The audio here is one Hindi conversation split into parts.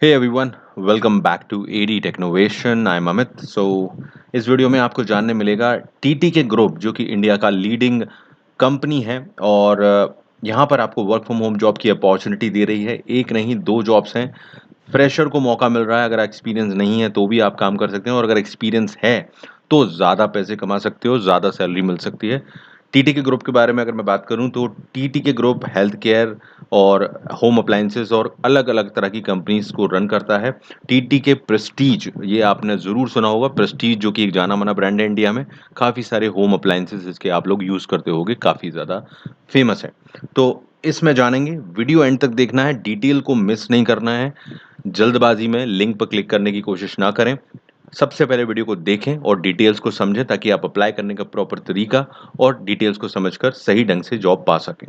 Hey everyone, welcome back to AD technovation. I am Amit. इस वीडियो में आपको जानने मिलेगा टीटीके ग्रुप जो कि इंडिया का लीडिंग कंपनी है और यहाँ पर आपको वर्क फ्रॉम होम जॉब की अपॉर्चुनिटी दे रही है। एक नहीं, दो जॉब्स हैं। फ्रेशर को मौका मिल रहा है, अगर एक्सपीरियंस नहीं है तो भी आप काम कर सकते हैं, और अगर एक्सपीरियंस है तो ज़्यादा पैसे कमा सकते हो, ज़्यादा सैलरी मिल सकती है। टीटीके ग्रुप के बारे में अगर मैं बात करूं तो टीटीके ग्रुप हेल्थ केयर और होम अप्लायंसेस और अलग अलग तरह की कंपनीज को रन करता है। टीटीके प्रेस्टीज, ये आपने ज़रूर सुना होगा, प्रेस्टीज जो कि एक जाना माना ब्रांड है इंडिया में। काफ़ी सारे होम अप्लायंसेस इसके आप लोग यूज़ करते होगे, काफ़ी ज़्यादा फेमस है। तो इसमें जानेंगे, वीडियो एंड तक देखना है, डिटेल को मिस नहीं करना है। जल्दबाजी में लिंक पर क्लिक करने की कोशिश ना करें। सबसे पहले वीडियो को देखें और डिटेल्स को समझें ताकि आप अप्लाई करने का प्रॉपर तरीका और डिटेल्स को समझकर सही ढंग से जॉब पा सकें।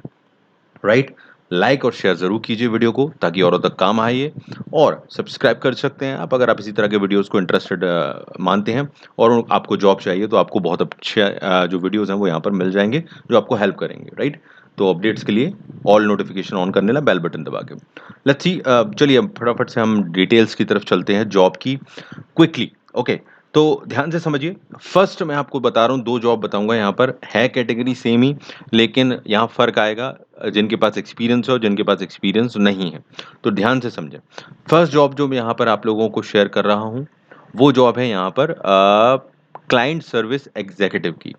राइट? लाइक और शेयर जरूर कीजिए वीडियो को ताकि औरों तक काम आए ये। और सब्सक्राइब कर सकते हैं आप अगर आप इसी तरह के वीडियोस को इंटरेस्टेड मानते हैं और आपको जॉब चाहिए, तो आपको बहुत अच्छे जो वीडियोस हैं वो यहाँ पर मिल जाएंगे जो आपको हेल्प करेंगे। राइट? तो अपडेट्स के लिए ऑल नोटिफिकेशन ऑन करने ला, बेल बटन दबा के। लेट्स सी, चलिए अब फटाफट से हम डिटेल्स की तरफ चलते हैं जॉब की, क्विकली। ओके, तो ध्यान से समझिए। फर्स्ट मैं आपको बता रहा हूँ, दो जॉब बताऊंगा, यहाँ पर है कैटेगरी सेम ही, लेकिन यहाँ फर्क आएगा जिनके पास एक्सपीरियंस है और जिनके पास एक्सपीरियंस नहीं है। तो ध्यान से समझें। फर्स्ट जॉब जो मैं यहाँ पर आप लोगों को शेयर कर रहा हूँ, वो जॉब है यहाँ पर क्लाइंट सर्विस एग्जीक्यूटिव की।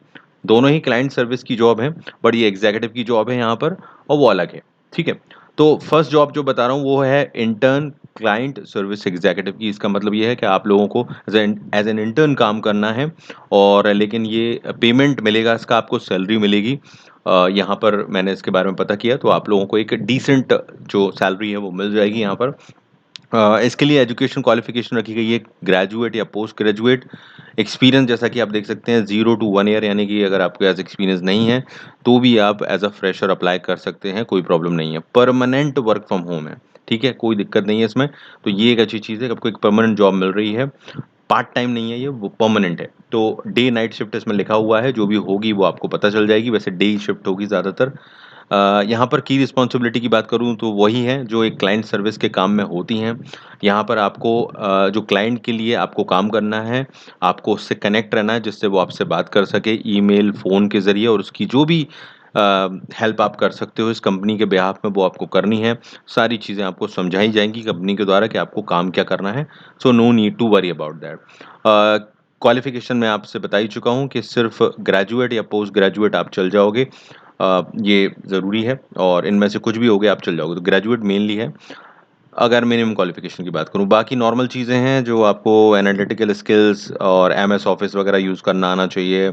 दोनों ही क्लाइंट सर्विस की जॉब है, बट ये एग्जीक्यूटिव की जॉब है यहाँ पर, और वो अलग है। ठीक है? तो फर्स्ट जॉब जो बता रहा हूँ वो है इंटर्न क्लाइंट सर्विस एग्जीक्यूटिव की। इसका मतलब ये है कि आप लोगों को एज एन इंटर्न काम करना है, और लेकिन ये पेमेंट मिलेगा, इसका आपको सैलरी मिलेगी। यहाँ पर मैंने इसके बारे में पता किया तो आप लोगों को एक डिसेंट जो सैलरी है वो मिल जाएगी यहाँ पर। इसके लिए एजुकेशन क्वालिफिकेशन रखी गई है ग्रेजुएट या पोस्ट ग्रेजुएट। एक्सपीरियंस जैसा कि आप देख सकते हैं 0 to 1 ईयर, यानी कि अगर आपके पास एक्सपीरियंस नहीं है तो भी आप एज अ फ्रेशर अप्लाई कर सकते हैं, कोई प्रॉब्लम नहीं है। परमानेंट वर्क फ्रॉम होम है, ठीक है, कोई दिक्कत नहीं है इसमें। तो ये एक अच्छी चीज़ है कि आपको एक परमानेंट जॉब मिल रही है। पार्ट टाइम नहीं है ये, वो परमानेंट है। तो डे नाइट शिफ्ट इसमें लिखा हुआ है, जो भी होगी वो आपको पता चल जाएगी। वैसे डे ही शिफ्ट होगी ज़्यादातर। यहाँ पर की रिस्पॉन्सिबिलिटी की बात करूँ तो वही है जो एक क्लाइंट सर्विस के काम में होती हैं। यहाँ पर आपको जो क्लाइंट के लिए आपको काम करना है, आपको उससे कनेक्ट रहना है जिससे वो आपसे बात कर सके ईमेल, फ़ोन के ज़रिए, और उसकी जो भी हेल्प आप कर सकते हो इस कंपनी के बिहाफ में वो आपको करनी है। सारी चीज़ें आपको समझाई जाएँगी कंपनी के द्वारा कि आपको काम क्या करना है। So no need to worry about that. Qualification मैं आपसे बता ही चुका हूँ कि सिर्फ़ ग्रेजुएट या पोस्ट ग्रेजुएट आप चल जाओगे। ये ज़रूरी है, और इनमें से कुछ भी हो गया आप चल जाओगे, तो ग्रेजुएट मेनली है अगर मिनिमम क्वालिफिकेशन की बात करूँ। बाकी नॉर्मल चीज़ें हैं जो आपको एनालिटिकल स्किल्स और एमएस ऑफिस वगैरह यूज़ करना आना चाहिए।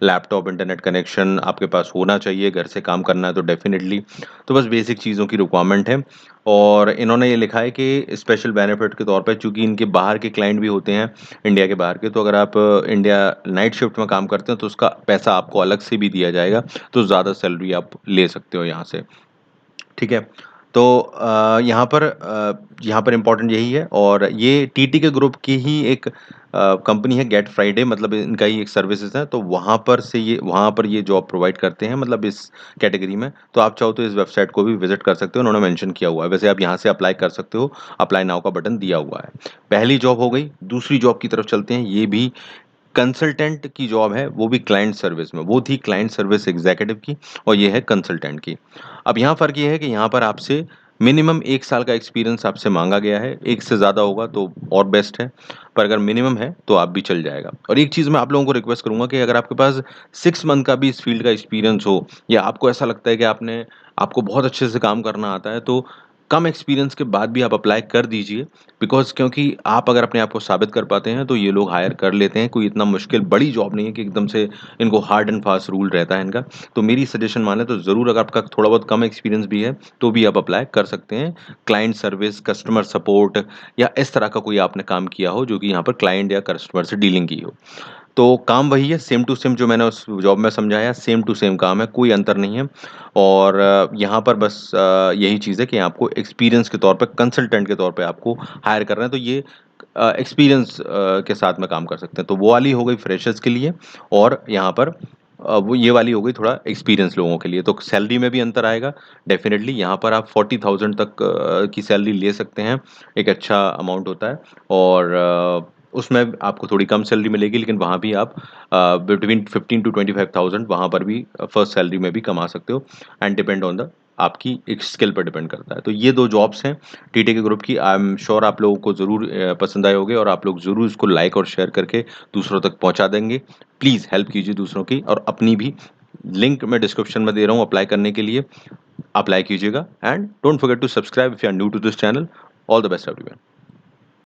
लैपटॉप इंटरनेट कनेक्शन आपके पास होना चाहिए, घर से काम करना है तो डेफ़िनेटली। तो बस बेसिक चीज़ों की रिक्वायरमेंट है। और इन्होंने ये लिखा है कि स्पेशल बेनिफिट के तौर पे, चूँकि इनके बाहर के क्लाइंट भी होते हैं, इंडिया के बाहर के, तो अगर आप इंडिया नाइट शिफ्ट में काम करते हैं तो उसका पैसा आपको अलग से भी दिया जाएगा, तो ज़्यादा सैलरी आप ले सकते हो यहाँ से। ठीक है? तो यहाँ पर इम्पोर्टेंट यही है, और ये टीटीके ग्रुप की ही एक कंपनी है, गेट फ्राइडे, मतलब इनका ही एक सर्विसेज़ है, तो वहाँ पर ये जॉब प्रोवाइड करते हैं, मतलब इस कैटेगरी में। तो आप चाहो तो इस वेबसाइट को भी विज़िट कर सकते हो, उन्होंने मेंशन किया हुआ है। वैसे आप यहाँ से अप्लाई कर सकते हो, अप्लाई नाउ का बटन दिया हुआ है। पहली जॉब हो गई, दूसरी जॉब की तरफ चलते हैं। ये भी कंसल्टेंट की जॉब है, वो भी क्लाइंट सर्विस में। वो थी क्लाइंट सर्विस एग्जीक्यूटिव की, और ये है कंसल्टेंट की। अब यहाँ फ़र्क ये है कि यहाँ पर आपसे मिनिमम 1 साल का एक्सपीरियंस आपसे माँगा गया है। 1 से ज़्यादा होगा तो और बेस्ट है, पर अगर मिनिमम है तो आप भी चल जाएगा। और एक चीज़ मैं आप लोगों को रिक्वेस्ट करूँगा कि अगर आपके पास 6 मंथ का भी इस फ़ील्ड का एक्सपीरियंस हो, या आपको ऐसा लगता है कि आपको बहुत अच्छे से काम करना आता है, तो कम एक्सपीरियंस के बाद भी आप अप्लाई कर दीजिए। क्योंकि आप अगर अपने आप को साबित कर पाते हैं तो ये लोग हायर कर लेते हैं। कोई इतना मुश्किल बड़ी जॉब नहीं है कि एकदम से इनको हार्ड एंड फास्ट रूल रहता है इनका। तो मेरी सजेशन माने तो ज़रूर, अगर आपका थोड़ा बहुत कम एक्सपीरियंस भी है तो भी आप अप्लाई कर सकते हैं। क्लाइंट सर्विस, कस्टमर सपोर्ट, या इस तरह का कोई आपने काम किया हो जो कि यहाँ पर क्लाइंट या कस्टमर से डीलिंग की हो। तो काम वही है, सेम टू सेम, जो मैंने उस जॉब में समझाया, सेम टू सेम काम है, कोई अंतर नहीं है। और यहाँ पर बस यही चीज़ है कि आपको एक्सपीरियंस के तौर पे, कंसल्टेंट के तौर पे आपको हायर कर रहे हैं, तो ये एक्सपीरियंस के साथ में काम कर सकते हैं। तो वो वाली हो गई फ्रेशर्स के लिए। और यहाँ पर वो ये वाली हो गई थोड़ा एक्सपीरियंस लोगों के लिए। तो सैलरी में भी अंतर आएगा डेफ़िनेटली। यहाँ पर आप 40,000 तक की सैलरी ले सकते हैं, एक अच्छा अमाउंट होता है। और उसमें आपको थोड़ी कम सैलरी मिलेगी, लेकिन वहाँ भी आप बिटवीन 15 टू 25,000 वहाँ पर भी फर्स्ट सैलरी में भी कमा सकते हो, एंड डिपेंड ऑन द आपकी एक स्किल पर डिपेंड करता है। तो ये 2 जॉब्स हैं टीटीके ग्रुप की। आई एम श्योर आप लोगों को ज़रूर पसंद आए होंगे, और आप लोग ज़रूर इसको लाइक और शेयर करके दूसरों तक पहुँचा देंगे। प्लीज़ हेल्प कीजिए दूसरों की, और अपनी भी। लिंक मैं डिस्क्रिप्शन में दे रहा हूँ अप्लाई करने के लिए। अप्लाई कीजिएगा, and don't forget to subscribe if you are new to this channel. All the best everyone.